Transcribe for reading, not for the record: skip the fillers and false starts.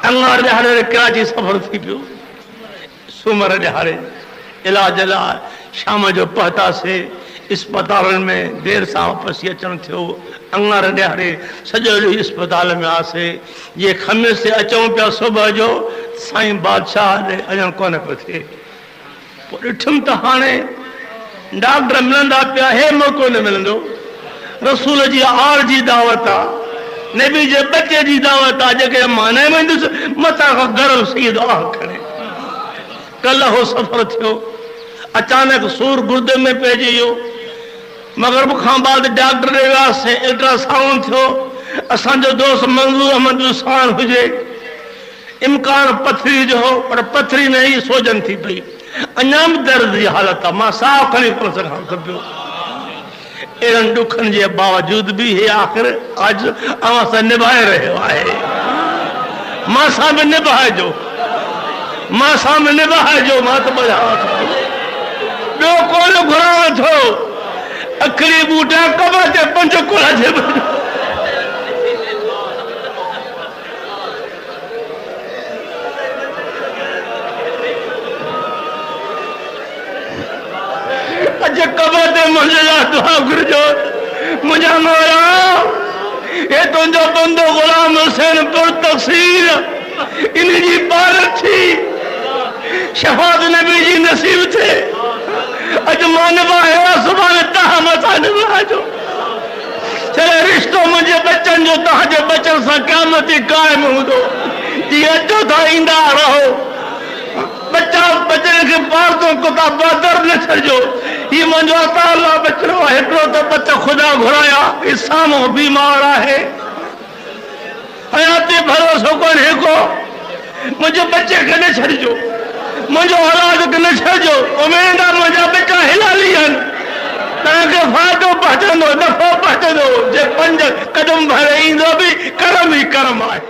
अंगार ॾियारे कराची सफ़र थी पियो सूमर ॾियारे इलाज लाइ शाम जो पहुतासीं इस्पतालनि में देर सां वापसी अचणु थियो अंगार ॾियारे सॼो ॾींहुं इस्पताल में आसे ये ख़मीस ते अचूं पिया सुबुह जो साईं बादशाह ॾे अञा कोन पियो थिए पोइ ॾिठुमि त हाणे डॉक्टर मिलंदा पिया हे मौक़ो न मिलंदो रसूल जी आर जी दावत आहे नबी जे बचे जी दावत आहे जेके माने वेंदुसि मथां खां गरम सही दुआ करे कल हो सफ़र थियो अचानक सूर गुर्दे में पइजी वियो मगरिब खां बाद डॉक्टर ॾे वियासीं अल्ट्रासाउंड थियो असांजो दोस्त मंज़ूर अहमद जो साण हुजे इम्कान पथरी जो हो पर पथरी न ही सोजन थी पई अञा बि दर्द जी हालत आहे मां साहु खणी कोन सघां पियो अहिड़नि ॾुखनि जे बावजूद बि हे आख़िर अॼु अव्हां सां निभाए रहियो आहे मां सां बि निभाइजो मां सां बि निभाइजो मां त ॿुधायां थो ॿियो कोन घुरां थो अखड़ी बूटा कब ते पंज कुल जे अॼु कब ते मुंहिंजे लाइ दुआ घुरिजो मुंहिंजा मौला हे तुंहिंजो बंदो गुलाम हुसैन पुर तक़सीर इन जी बारत थी शफ़ाअत नबी जी नसीब थे अॼु मां निभायो सुभाणे तव्हां मथां निभाइजो चले रिश्तो मुंहिंजे बच्चनि जो तव्हांजे बच्चनि सां क़यामत क़ाइम हूंदो जीअं अचो था ईंदा रहो बच्चा बचड़े के पार तो कुता बदर न छड़जो ये मुंहिंजो अल्लाह बचड़ो आहे हिकिड़ो त बच्चो ख़ुदा घुराया इसामो बीमार आहे हयाती भरोसो कोन्हे को मुंहिंजे बच्चे खे न छॾिजो मुंहिंजो औलाद खे न छॾिजो उमेद आहे मुंहिंजा बच्चा हिलाली आहिनि तव्हांखे फ़ाइदो पहुचंदो नफ़ो पहुचंदो जे पंज कदम भरे ईंदो बि करम ई करम आहे